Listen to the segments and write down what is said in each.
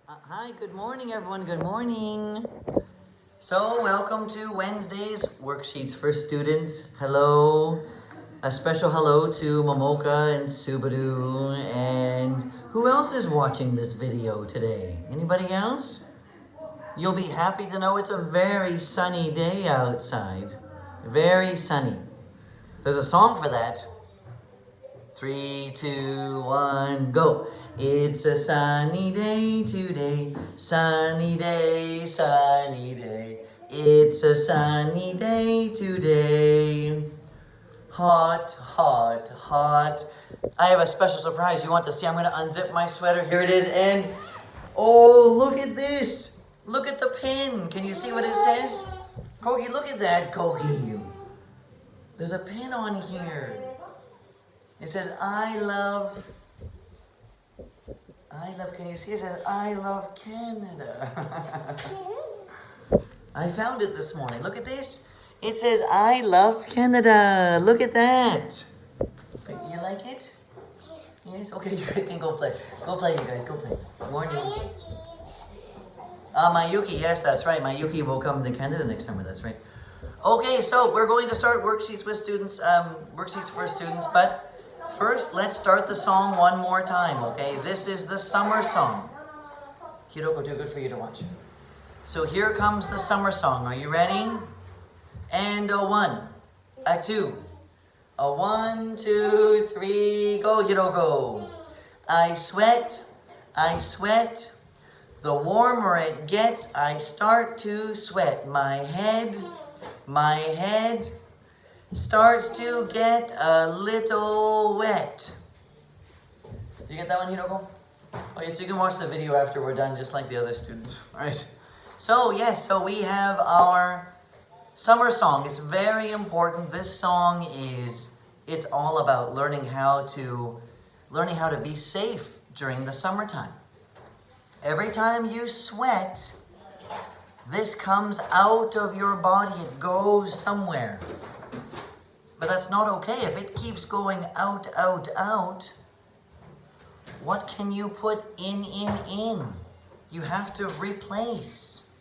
Hi, good morning, everyone. Good morning. So, welcome to Wednesday's worksheets for students. Hello. A special hello to Momoka and Subaru. And who else is watching this video today? Anybody else? You'll be happy to know it's a very sunny day outside. Very sunny. There's a song for that. 3, 2, 1, go. It's a sunny day today. Sunny day, sunny day. It's a sunny day today. Hot, hot, hot. I have a special surprise you want to see. I'm going to unzip my sweater. Here it is. And oh, look at this. Look at the pin. Can you see what it says? Kogi, look at that, Kogi. There's a pin on here. It says, I love, can you see? It says, I love Canada. I found it this morning. Look at this. It says, I love Canada. Look at that. You like it? Yes? Okay, you guys can go play. Go play, you guys. Go play. Morning. Mayuki. Yes, that's right. Mayuki will come to Canada next summer. That's right. Okay, so we're going to start worksheets with students, worksheets for students, but first, let's start the song one more time, okay? This is the summer song. Hiroko, too good for you to watch. So here comes the summer song. Are you ready? And a 1, a 2, a 1, 2, 3, go, Hiroko. I sweat, the warmer it gets, I start to sweat. My head starts to get a little wet. Did you get that one, Hiroko? Okay, so you can watch the video after we're done, just like the other students. All right. So yes, so we have our summer song. It's very important. This song it's all about learning how to be safe during the summertime. Every time you sweat, this comes out of your body. It goes somewhere. But that's not okay. If it keeps going out, what can you put in? You have to replace.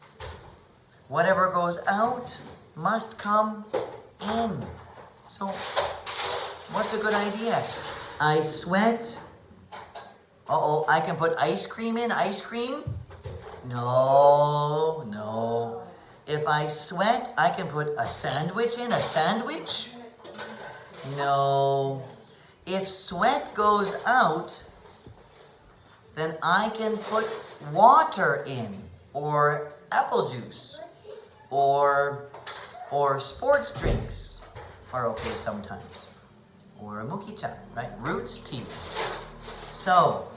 Whatever goes out must come in. So, what's a good idea? I sweat. Uh-oh, I can put ice cream in. Ice cream? No. If I sweat, I can put a sandwich in. A sandwich? No. If sweat goes out, then I can put water in, or apple juice, or sports drinks are okay sometimes, or a muki-chan, right? Roots tea. So,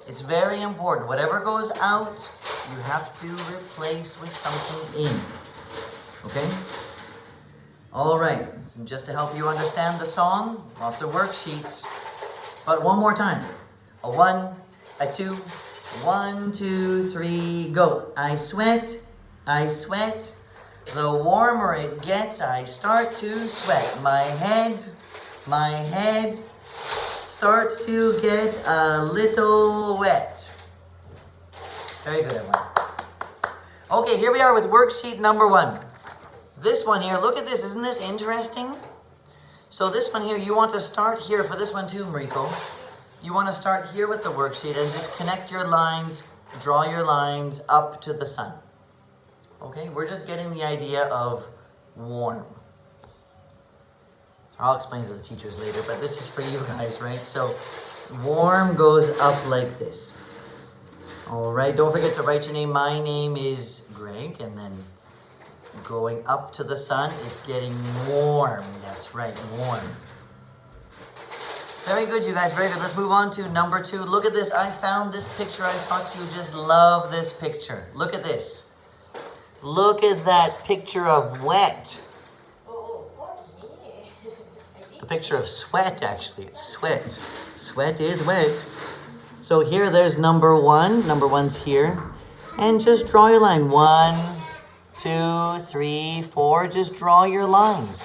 it's very important. Whatever goes out, you have to replace with something in. Okay? All right. So just to help you understand the song, lots of worksheets. But one more time. A 1, a 2, 1, 2, 3, go. I sweat. The warmer it gets, I start to sweat. My head starts to get a little wet. Very good, everyone. Okay, here we are with worksheet number 1. This one here, look at this. Isn't this interesting? So this one here, you want to start here for this one too, Mariko. You want to start here with the worksheet and just connect your lines, draw your lines up to the sun. Okay, we're just getting the idea of warm. I'll explain to the teachers later, but this is for you guys, right? So, warm goes up like this. All right, don't forget to write your name. My name is Greg, and then going up to the sun, it's getting warm. That's right, warm. Very good, you guys, very good. Let's move on to number 2. Look at this. I found this picture. I thought you would just love this picture. Look at this. Look at that picture of wet. The picture of sweat, actually. It's sweat. Sweat is wet. So here, there's number 1. Number 1's here. And just draw your line. 1, 2, 3, 4. Just draw your lines.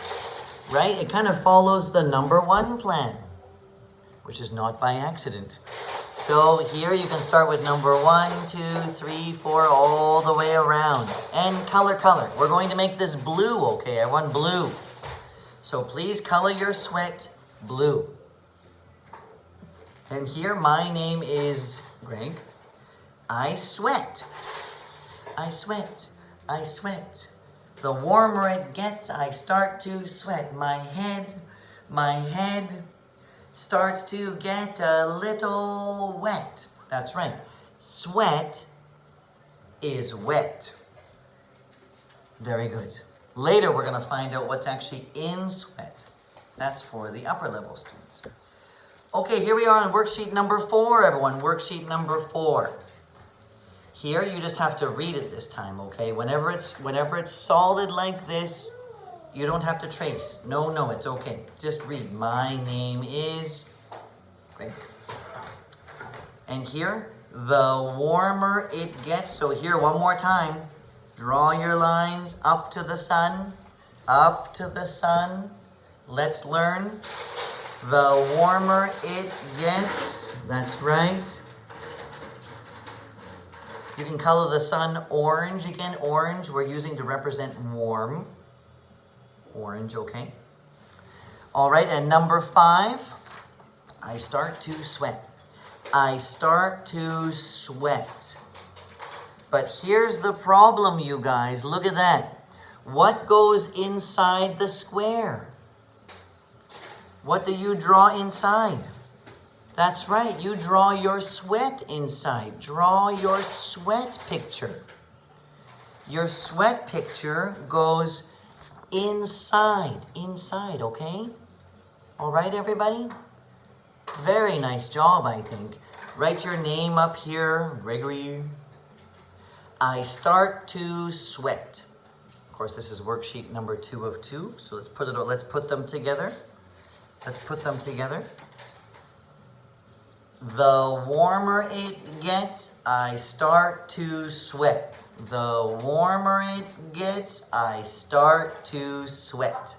Right? It kind of follows the number 1 plan, which is not by accident. So here you can start with number 1, 2, 3, 4, all the way around. And color. We're going to make this blue, okay? I want blue. So please color your sweat blue. And here my name is Greg. I sweat. I sweat. I sweat. The warmer it gets, I start to sweat. My head starts to get a little wet. That's right. Sweat is wet. Very good. Later we're going to find out what's actually in sweat. That's for the upper level students. Okay, here we are on worksheet number 4, everyone. Worksheet number 4. Here you just have to read it this time, okay? Whenever it's solid like this, you don't have to trace. No, it's okay. Just read. My name is Greg. And here, the warmer it gets. So here, one more time. Draw your lines up to the sun. Up to the sun. Let's learn. The warmer it gets. That's right. You can color the sun orange again. Orange we're using to represent warm. Orange, okay. All right, and number 5, I start to sweat. I start to sweat. But here's the problem, you guys. Look at that. What goes inside the square? What do you draw inside? That's right, you draw your sweat inside. Draw your sweat picture. Your sweat picture goes inside, okay? All right, everybody? Very nice job, I think. Write your name up here, Gregory. I start to sweat. Of course, this is worksheet number 2 of 2, so let's put them together. Let's put them together. The warmer it gets, I start to sweat. The warmer it gets, I start to sweat.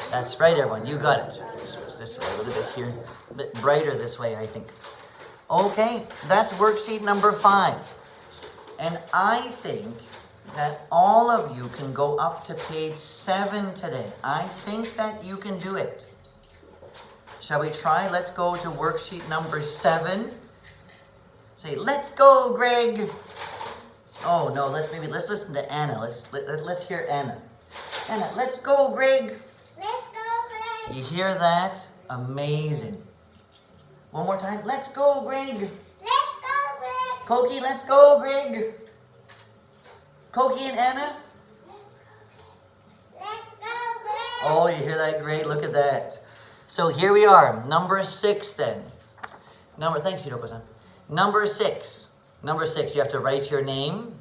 That's right, everyone. You got it. Switch this way a little bit here. A bit brighter this way, I think. Okay, that's worksheet number 5. And I think that all of you can go up to page 7 today. I think that you can do it. Shall we try? Let's go to worksheet number 7. Say, let's go, Greg. Oh no, let's listen to Anna. Let's hear Anna. Anna, let's go, Greg. Let's go, Greg. You hear that? Amazing. One more time. Let's go, Greg. Let's go, Greg. Koki, let's go, Greg. Koki and Anna. Let's go, Greg. Oh, you hear that? Great. Look at that. So here we are. Number 6 then. Thanks, Hiroko-san. Number 6. Number 6, you have to write your name.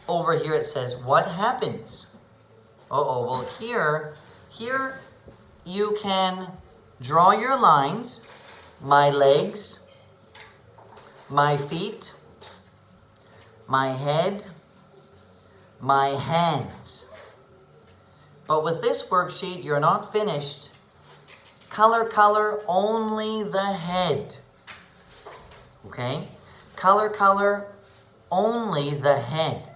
Over here it says, what happens? Well here you can draw your lines. My legs, my feet, my head, my hands. But with this worksheet, you're not finished. Color only the head. Okay? Color only the head.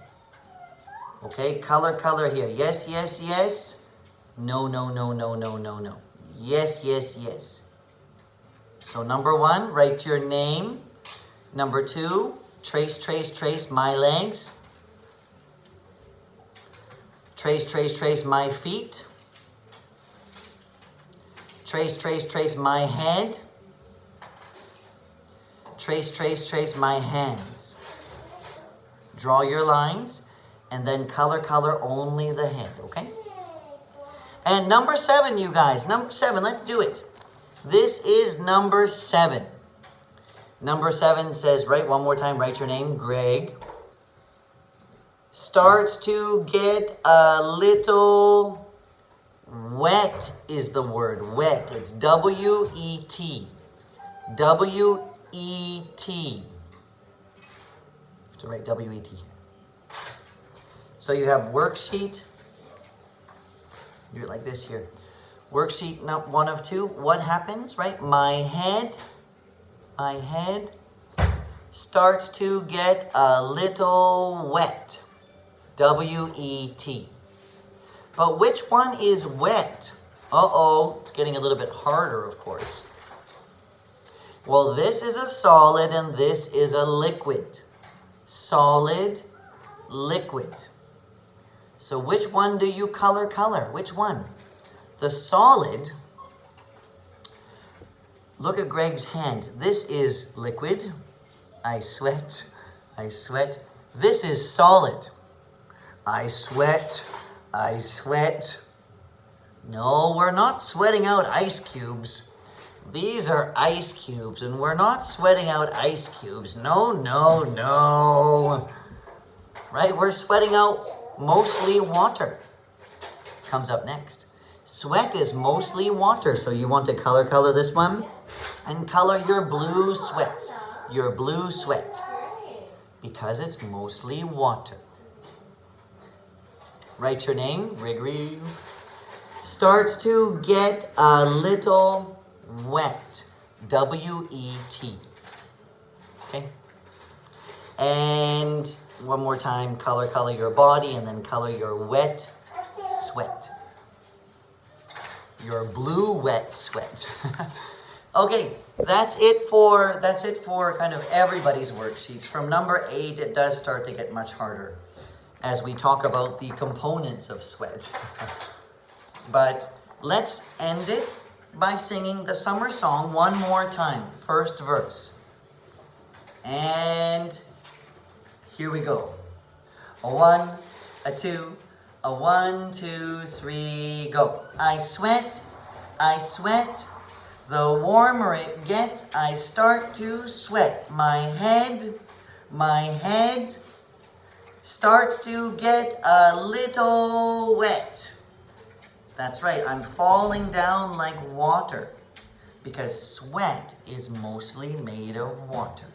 Okay? Color here. Yes. No. Yes. So number 1, write your name. Number 2, trace my legs. Trace my feet. Trace my head. Trace my hands. Draw your lines and then color only the head, okay? And number 7, you guys. Number 7, let's do it. This is number 7. Number 7 says, one more time, write your name, Greg. Starts to get a little wet is the word, wet. It's W-E-T. W-E-T. You have to write W-E-T. So you have worksheet. Do it like this here. Worksheet 1 of 2. What happens, right? My head starts to get a little wet. W-E-T. But which one is wet? Uh-oh, it's getting a little bit harder, of course. Well, this is a solid and this is a liquid. Solid, liquid. So which one do you color? Which one? The solid, look at Greg's hand. This is liquid. I sweat. This is solid. I sweat. No, we're not sweating out ice cubes. These are ice cubes, and we're not sweating out ice cubes. No. Right? We're sweating out mostly water. Comes up next. Sweat is mostly water, so you want to color this one, and color your blue sweat. Your blue sweat. Because it's mostly water. Write your name, Rig. Starts to get a little wet. W-E-T. Okay? And one more time, color your body and then color your wet sweat. Your blue wet sweat. Okay, that's it for kind of everybody's worksheets. From number 8, it does start to get much harder as we talk about the components of sweat. But let's end it by singing the summer song one more time. First verse. And here we go. A 1, a 2, a 1, 2, 3, go. I sweat. The warmer it gets, I start to sweat. My head starts to get a little wet. That's right, I'm falling down like water because sweat is mostly made of water.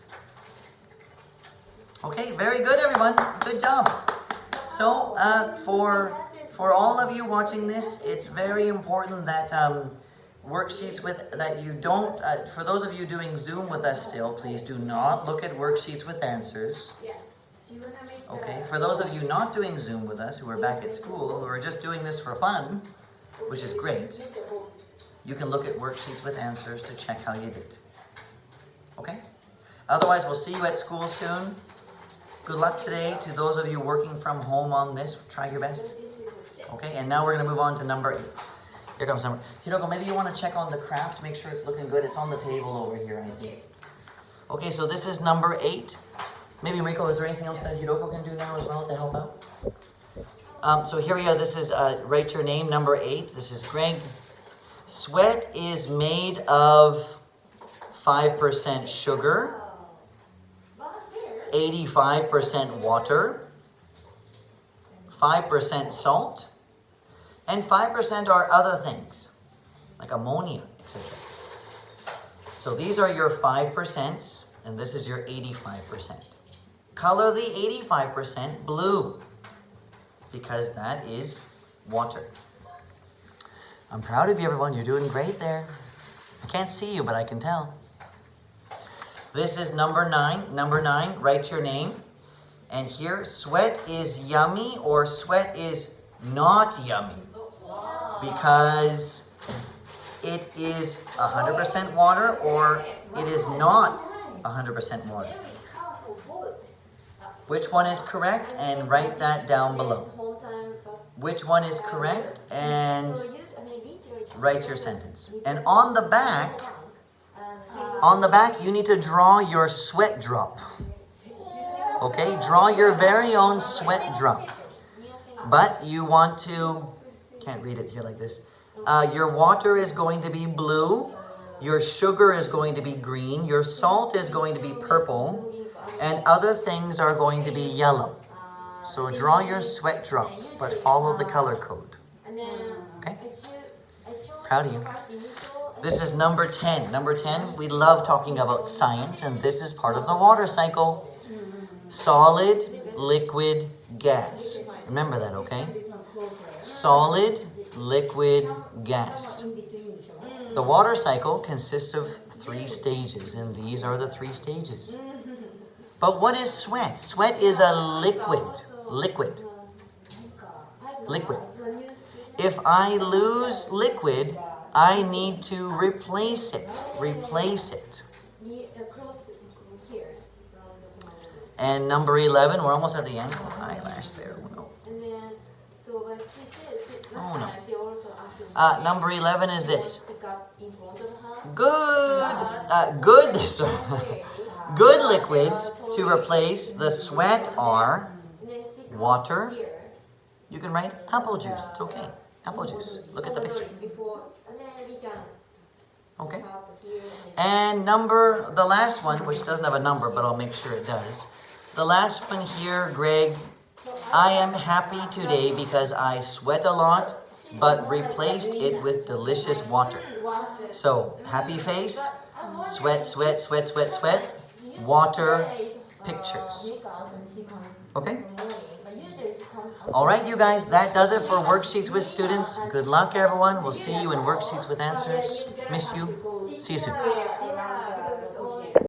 Okay, very good everyone. Good job. So for all of you watching this, it's very important that worksheets that you don't, for those of you doing Zoom with us still, please do not look at worksheets with answers. Okay, for those of you not doing Zoom with us, who are back at school, who are just doing this for fun, which is great, you can look at worksheets with answers to check how you did. Okay? Otherwise, we'll see you at school soon. Good luck today to those of you working from home on this. Try your best. Okay, and now we're going to move on to number 8. Here comes number. Hiroko, maybe you want to check on the craft, make sure it's looking good. It's on the table over here, I think. Okay, so this is number 8. Maybe Riko, is there anything else that Hiroko can do now as well to help out? So here we go. This is, write your name, number 8. This is Greg. Sweat is made of 5% sugar, 85% water, 5% salt, and 5% are other things, like ammonia, etc. So these are your 5%, and this is your 85%. Color the 85% blue, because that is water. I'm proud of you, everyone. You're doing great there. I can't see you, but I can tell. This is number 9. Number 9, write your name. And here, sweat is yummy or sweat is not yummy. Because it is 100% water or it is not 100% water. Which one is correct? And write that down below. Which one is correct? And write your sentence. And on the back, you need to draw your sweat drop. Okay, draw your very own sweat drop. But you want to, can't read it here like this. Your water is going to be blue. Your sugar is going to be green. Your salt is going to be purple. And other things are going to be yellow. So draw your sweat drop, but follow the color code. Okay? Proud of you. This is number 10. Number 10, we love talking about science, and this is part of the water cycle. Solid, liquid, gas. Remember that, okay? Solid, liquid, gas. The water cycle consists of 3 stages, and these are the 3 stages. But what is sweat? Sweat is a liquid. Liquid. Liquid. If I lose liquid, I need to replace it. Replace it. And number 11, we're almost at the end. Eyelash there. Oh no. Oh no. Number 11 is this. Good. Good. Good liquids to replace the sweat are water. You can write apple juice. It's okay. Apple juice. Look at the picture. Okay. And the last one, which doesn't have a number, but I'll make sure it does. The last one here, Greg. I am happy today because I sweat a lot, but replaced it with delicious water. So, happy face, sweat, sweat, sweat, sweat, sweat, water, pictures. Okay? All right, you guys, that does it for Worksheets with Students. Good luck, everyone. We'll see you in Worksheets with Answers. Miss you. See you soon.